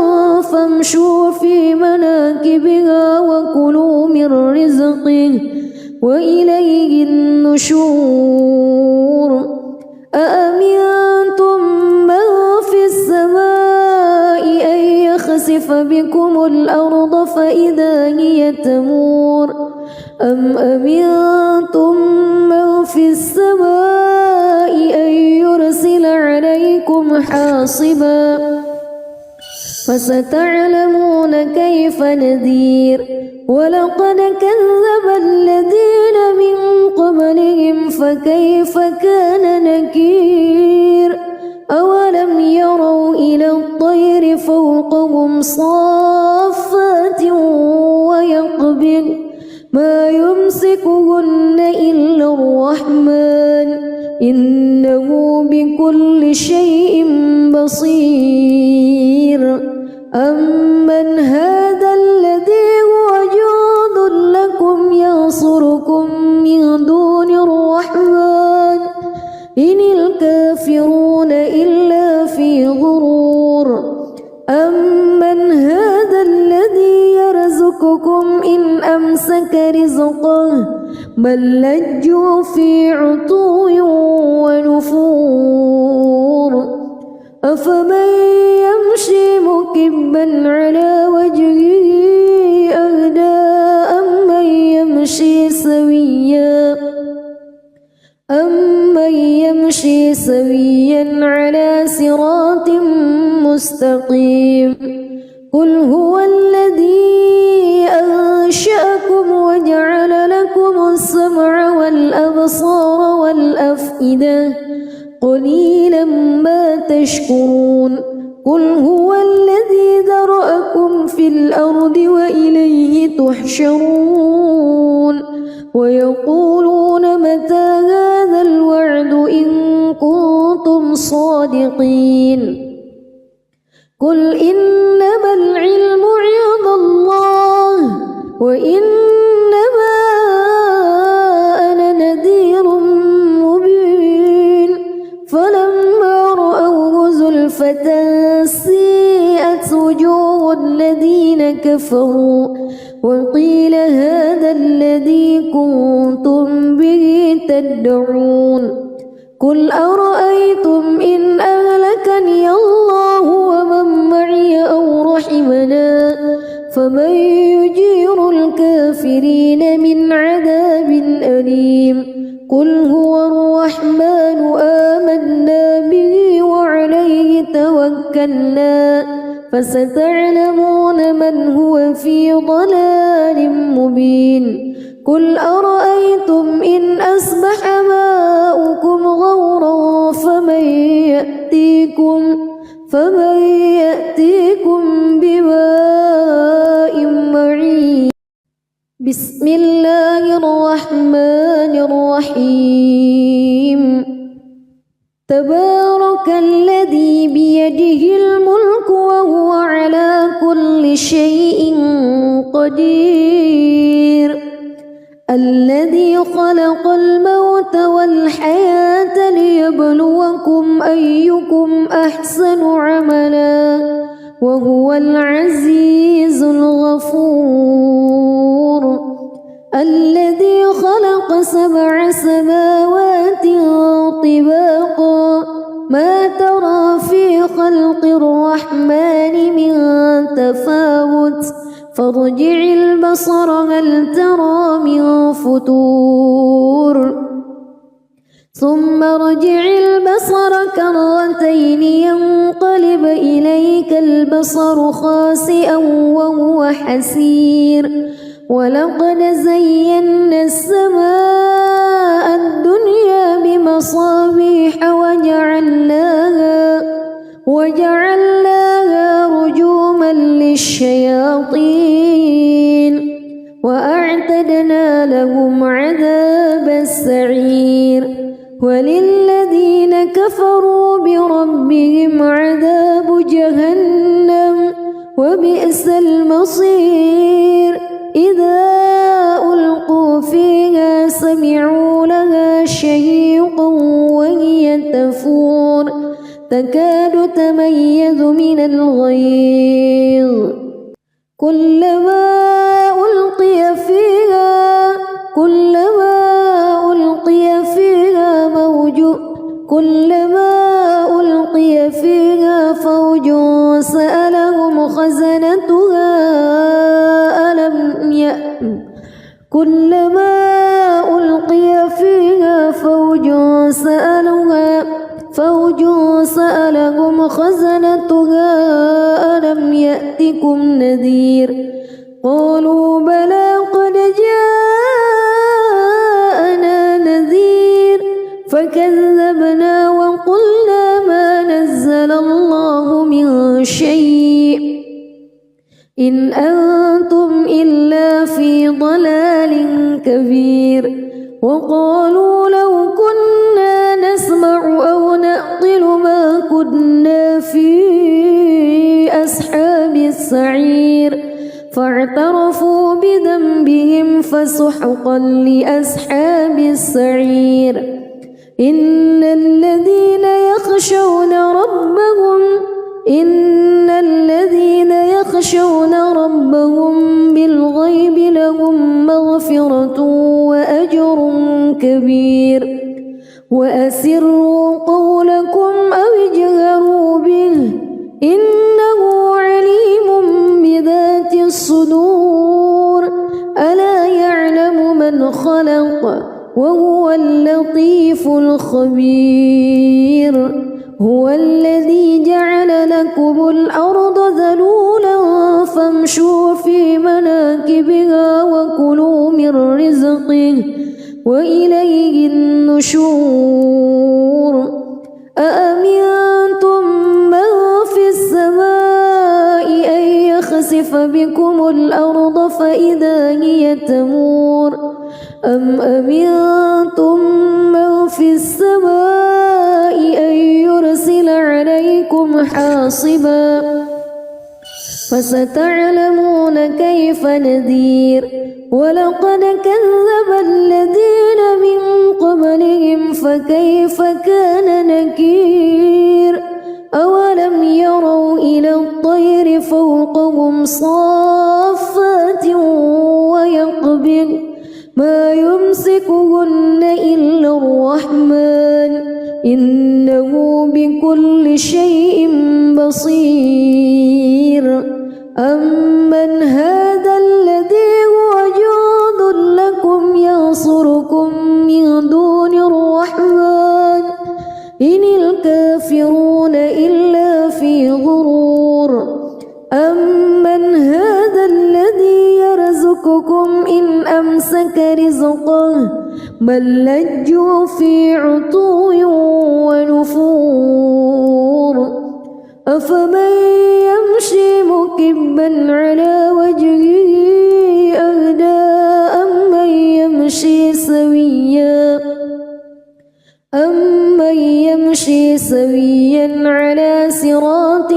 فامشوا في مناكبها وكلوا من رزقه وإليه النشور أأمنتم من في السماء أن يخسف بكم الأرض فإذا هي تمور أم أمنتم من في السماء أن يرسل عليكم حاصبا فستعلمون كيف نذير ولقد كذب الذين من قبلهم فكيف كان نكير أولم يروا إلى الطير فوقهم صافات ويقبض ما يمسكهن إلا الرحمن إنه بكل شيء بصير أمن هذا الذي هو جند لكم ينصركم من دون الرحمن إن الكافرون إلا في غرور أمن هذا الذي يرزقكم إن أمسك رزقه بل لجوا في عتو ونفور أفمن يمشي مكبا على وجهه أهدى أمن يمشي سويا على صراط مستقيم قل هو الذي أنشأكم وجعل لكم السمع والأبصار والأفئدة قليلا ما تشكرون قل هو الذي ذرأكم في الأرض وإليه تحشرون ويقولون متى هذا الوعد إن كنتم صادقين قل إنما العلم عند الله وإنما أنا نذير مبين فلما رأوه زلفة سيئت وجوه الذين كفروا وقيل هذا الذي كنتم به تدعون قل أرأيتم إن أهلكني الله ومن معي أو رحمنا فمن يجير الكافرين من عذاب أليم قل هو الرحمن آمنا به وعليه توكلنا فستعلمون من هو في ضلال مبين قل أرأيتم إن أصبح ماؤكم غورا فمن يأتيكم بماء معين بسم الله الرحمن الرحيم تبارك الذي بيده الملك وهو على كل شيء قدير الذي خلق الموت والحياة ليبلوكم أيكم أحسن عملا وهو العزيز الغفور الذي خلق 7 سماوات طباقا ما ترى في خلق الرحمن من تفاوت فارجع البصر هل ترى من فتور ثم ارجع البصر كرتين ينقلب إليك البصر خاسئا وهو حسير ولقد زينا السماء الدنيا بمصابيح وجعلناها رجوما الشياطين وأعتدنا لهم عذاب السعير وللذين كفروا بربهم عذاب جهنم وبئس المصير إذا ألقوا فيها سمعوا لها شهيقا وهي تفور تكاد تميز من الغيظ كلما ألقي فيها فوج سألهم خزنتها ألم يأتكم نذير قالوا بلى قد جاءنا نذير فكذبنا وقلنا ما نزل الله من شيء إن أنتم إلا في ضلال كبير وقالوا لو كنا نسمع أو نعقل ما كنا في أصحاب السعير فاعترفوا بذنبهم فسحقا لأصحاب السعير إن الذين يخشون ربهم بالغيب لهم مغفرة وأجر كبير وأسروا قولكم أو اجهروا به إنه عليم بذات الصدور ألا يعلم من خلق وهو اللطيف الخبير هو الذي جعل لكم الأرض ذلولا فامشوا في مناكبها وكلوا من رزقه وإليه النشور أأمنتم من في السماء أن يخسف بكم الأرض فإذا هي تمور أم أمنتم من في السماء أن يرسل عليكم حاصبا فستعلمون كيف نذير ولقد كذب الذين من قبلهم فكيف كان نكير أولم يروا إلى الطير فوقهم صافات ويقبض ما يمسكهن إلا الرحمن إنه بكل شيء بصير أمن هذا الذي هو جند لكم ينصركم من دون الرحمن إن الكافرون إلا في غرور أمن هذا الذي يرزقكم إن أمسك رزقه بل لجوا في عتو ونفور أفمن يمشي مكبا على وجهه أهدى أمن يمشي سويا على صراط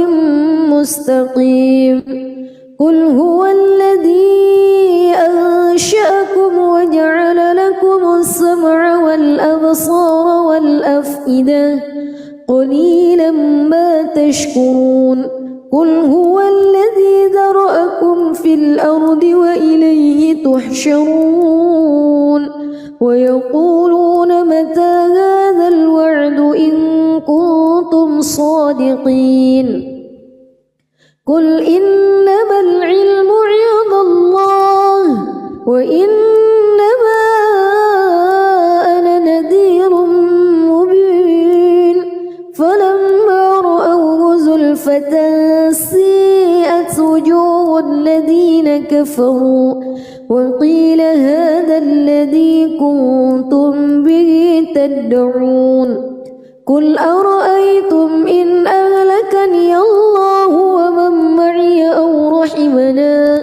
مستقيم قل هو الذي أنشأكم وجعل لكم السمع والأبصار والأفئدة قليلا ما تشكرون قل هو الذي ذرأكم في الأرض وإليه تحشرون ويقولون متى هذا الوعد إن كنتم صادقين قل إنما العلم عند الله وإنما أنا نذير مبين فلما رأوه زلفة سيئت وجوه الذين كفروا وقيل هذا الذي كنتم به تدعون قل أرأيتم إن أهلكني الله ومن معي أو رحمني رحمنا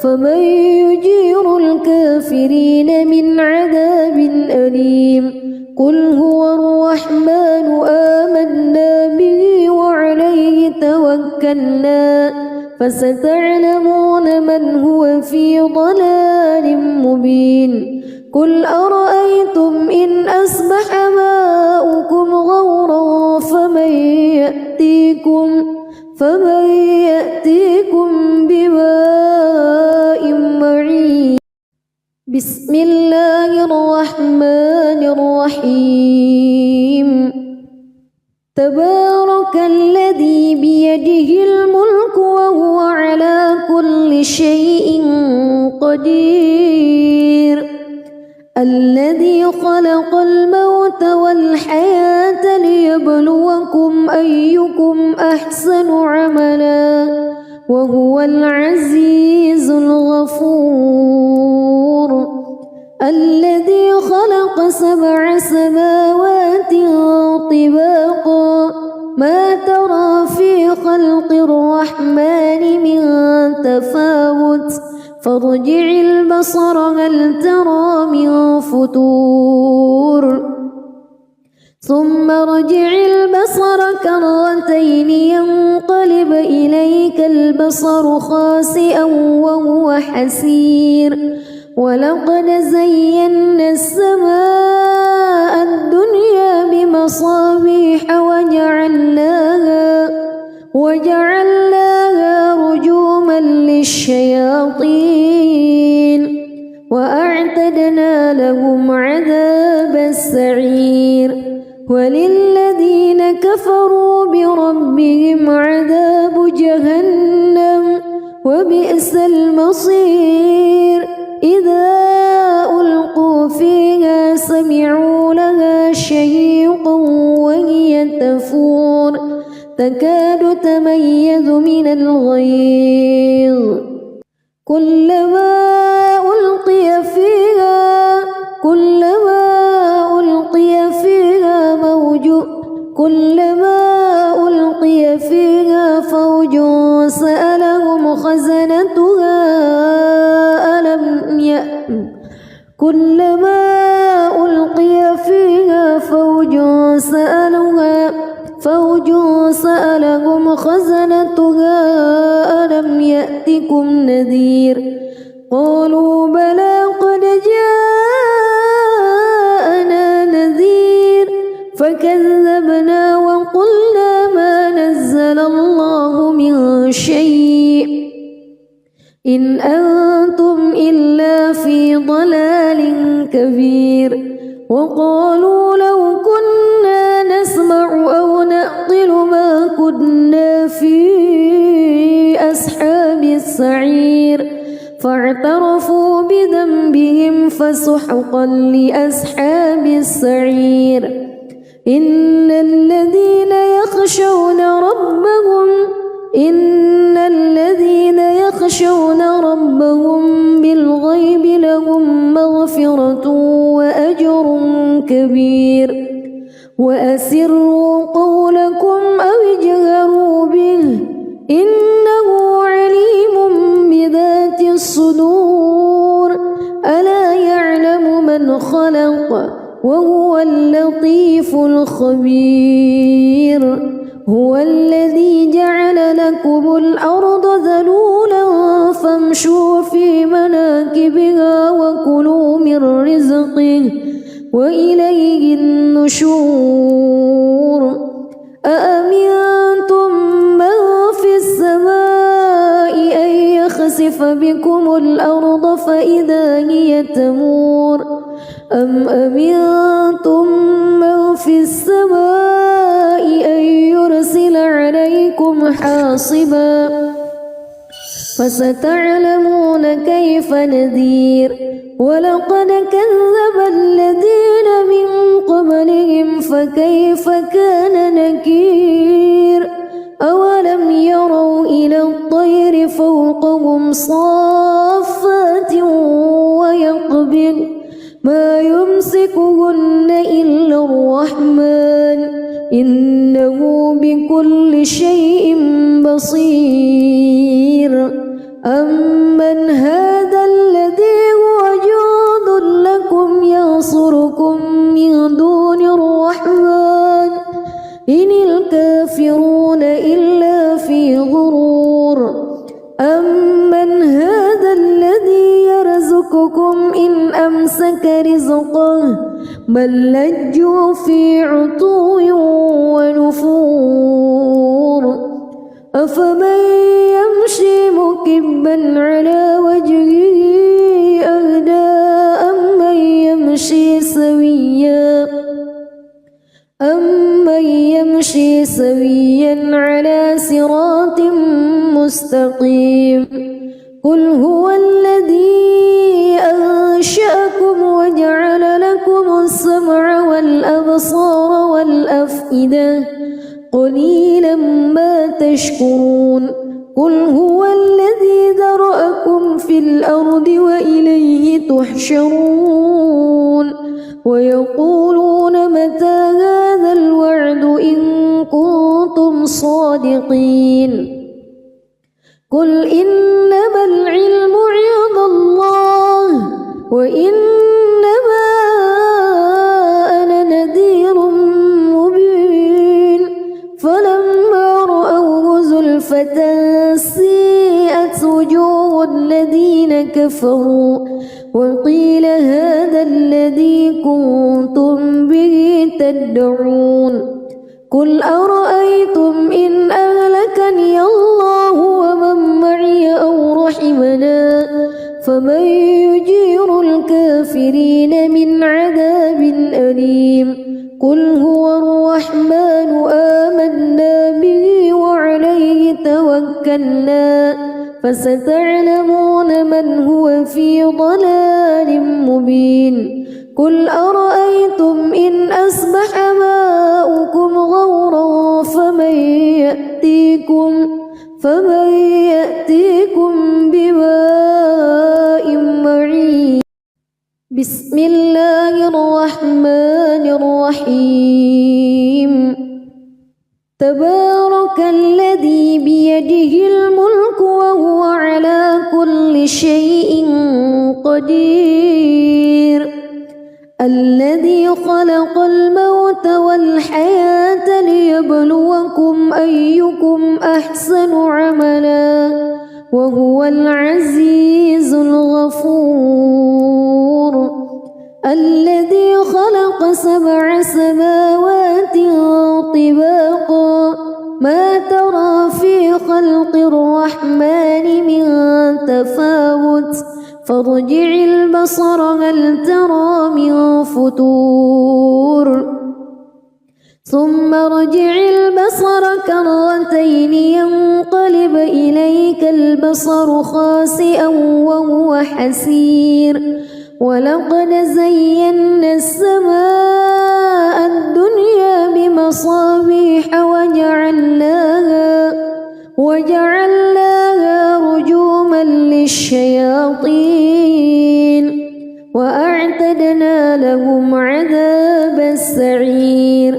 فمن يجير الكافرين من عذاب أليم قل هو الرحمن آمنا به وعليه توكلنا فستعلمون من هو في ضلال مبين قل أرأيتم إن أصبح ماؤكم غورا فمن يأتيكم بماء معين بسم الله الرحمن الرحيم تبارك الذي بيده الملك وهو على كل شيء قدير الذي خلق الموت والحياة ليبلوكم أيكم أحسن عملا وهو العزيز الغفور الذي خلق 7 سماوات طباقا ما ترى في خلق الرحمن من تفاوت فارجع البصر هل ترى من فتور ثم ارجع البصر كرتين ينقلب إليك البصر خاسئا وهو حسير ولقد زينا السماء الدنيا بمصابيح وجعلناها رجوما للشياطين وأعتدنا لهم عذاب السعير وللذين كفروا بربهم عذاب جهنم وبئس المصير إذا ألقوا فيها سمعوا لها شهيقا وهي تفور تكاد تميز من الغيظ كلما ألقي فيها فوج سألهم خزنتها كلما ألقي فيها فوج سألهم خزنتها ألم يأتكم نذير قالوا بلى قد جاءنا نذير فكذبنا وقلنا ما نزل الله من شيء إن أنتم إلا في ضلال كبير وقالوا لو كنا نسمع أو نعقل ما كنا في أصحاب السعير فاعترفوا بذنبهم فسحقا لأصحاب السعير إن الذين يخشون ربهم بالغيب لهم مغفرة وأجر كبير وأسروا قولكم أو اجهروا به إنه عليم بذات الصدور ألا يعلم من خلق وهو اللطيف الخبير هو الذي جعل لكم الأرض ذلولا فامشوا في مناكبها وكلوا من رزقه وإليه النشور أأمنتم من في السماء أن يخسف بكم الأرض فإذا هي تمور أم أمنتم من في السماء أن يرسل عليكم حاصبا فستعلمون كيف نذير ولقد كذب الذين من قبلهم فكيف كان نكير أولم يروا إلى الطير فوقهم صافات ويقبض ما يمسكهن إلا الرحمن إنه بكل شيء بصير أمن هذا الذي هو جند لكم ينصركم من دون الرحمن إن الكافرون إلا في غرور أمن هذا الذي يرزقكم إن أمسك رزقه بل لجوا في عتو ونفور أفمن يمشي مكبا على وجهه أهدى أمن يمشي سويا على صراط مستقيم قل هو الذي أنشأكم وجعل لكم السمع والأبصار والأفئدة قليلا ما تشكرون قل هو الذي ذرأكم في الأرض وإليه تحشرون ويقولون متى هذا الوعد إن كنتم صادقين قل إنما العلم عند الله وإنما أنا نذير مبين فلما رأوه زلفة سيئت وجوه الذين كفروا وقيل هذا الذي كنتم به تدعون قل أرأيتم إن أهلكني الله ومن معي أو رحمنا فمن يجير الكافرين من عذاب أليم قل هو الرحمن آمنا به وعليه توكلنا فستعلمون من هو في ضلال مبين قل أرأيتم إن أصبح ماؤكم غورا فمن يأتيكم بماء معين بسم الله الرحمن الرحيم تبارك الذي بيده الملك وهو على كل شيء قدير الذي خلق الموت والحياة ليبلوكم أيكم أحسن عملا وهو العزيز الغفور الذي خلق 7 سماوات طباقا ما ترى في خلق الرحمن من تفاوت فارجع البصر هل ترى من فطور ثم ارجع البصر كرتين ينقلب إليك البصر خاسئا وهو حسير ولقد زينا السماء الدنيا بمصابيح وجعلناها رجوما للشياطين وأعتدنا لهم عذاب السعير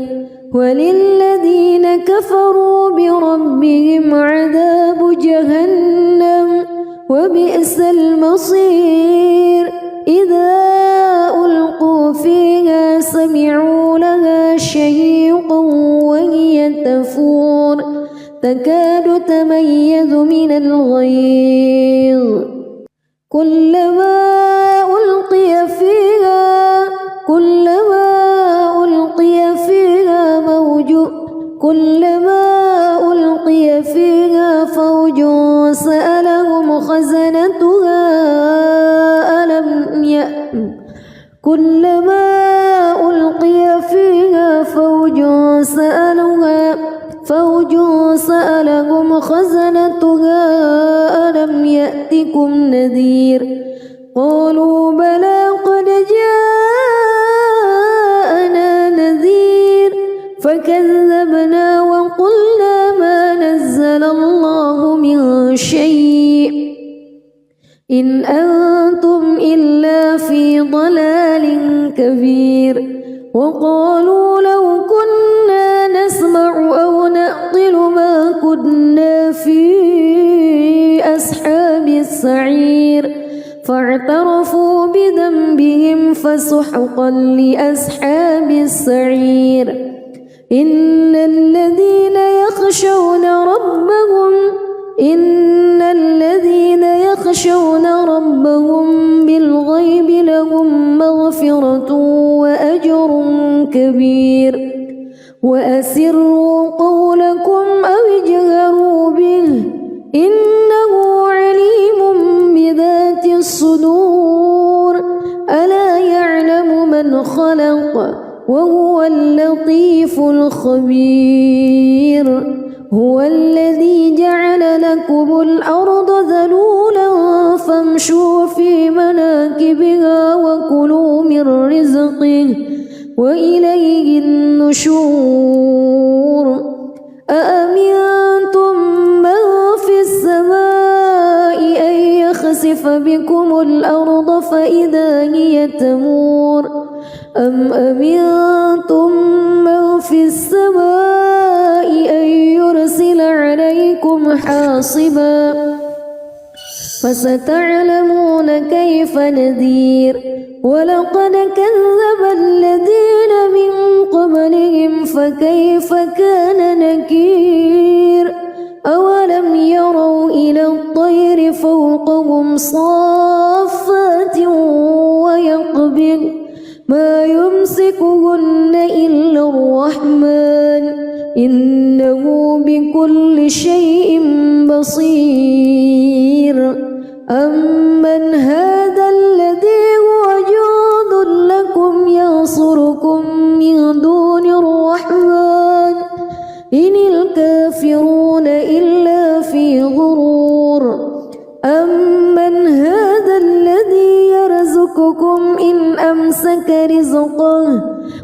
وللذين كفروا بربهم عذاب جهنم وبئس المصير إذا ألقوا فيها سمعوا لها شهيقا وهي تفور تكاد تميز من الغيظ كلما ألقي فيها فوج سألهم خزنتها كلما ألقي فيها فوج سألهم خزنتها ألم يأتكم نذير قالوا بلى قد جاءنا نذير فكذبنا وقلنا ما نزل الله من شيء إن أنتم إلا في ضلال كبير وقالوا لو كنا نسمع أو نعقل ما كنا في أصحاب السعير فاعترفوا بذنبهم فسحقا لأصحاب السعير إن الذين يخشون ربهم بالغيب لهم مغفرة وأجر كبير وأسروا قولكم أو اجهروا به إنه عليم بذات الصدور ألا يعلم من خلق وهو اللطيف الخبير هو الذي جعل لكم الأرض ذلولا فامشوا في مناكبها وكلوا من رزقه وإليه النشور أأمنتم من في السماء أن يخسف بكم الأرض فإذا هي تمور أم أمنتم من في السماء أن يرسل عليكم حاصبا فستعلمون كيف نذير ولقد كذب الذين من قبلهم فكيف كان نكير أولم يروا إلى الطير فوقهم صافات ويقبض ما يمسكهن إلا الرحمن إنه بكل شيء بصير أمن هذا الذي هو جند لكم ينصركم من دون الرحمن إن الكافرون إلا في غرور أمن هذا الذي يرزقكم إن أمسك رزقه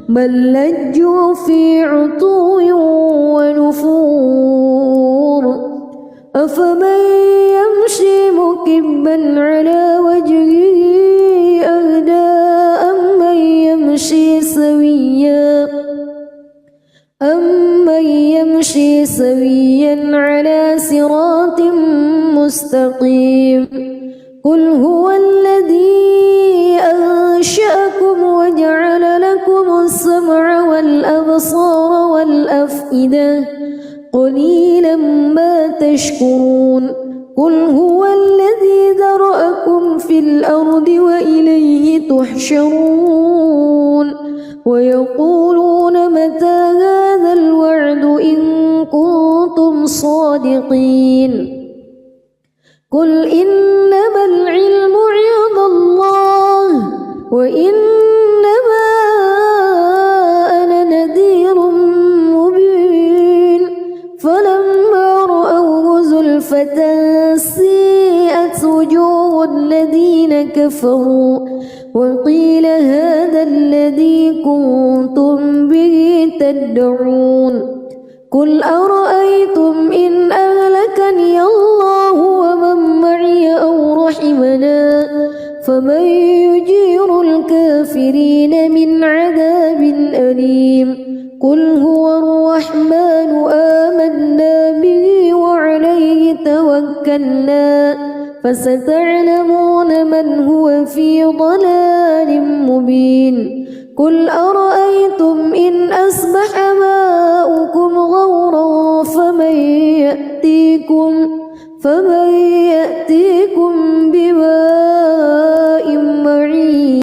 بل لجوا في عتو ونفور أفمن يمشي مكبا على وجهه أهدى أمن يمشي سويا على صراط مستقيم قل هو الذي أنشأكم وجعل لكم السمع والأبصار والأفئدة قليلا ما تشكرون قل هو الذي ذرأكم في الأرض وإليه تحشرون ويقولون متى هذا الوعد إن كنتم صادقين قل إنما العلم عند الله وإنما أنا نذير مبين فلما رأوه زلفة سيئت وجوه الذين كفروا وقيل هذا الذي كنتم به تدعون قل أرأيتم إن أهلكني الله ومن معي أو رحمنا فمن يجير الكافرين من عذاب أليم قل هو الرحمن آمنا به وعليه توكلنا فستعلمون من هو في ضلال مبين قل أرأيتم إن أصبح ماؤكم غورا فمن يأتيكم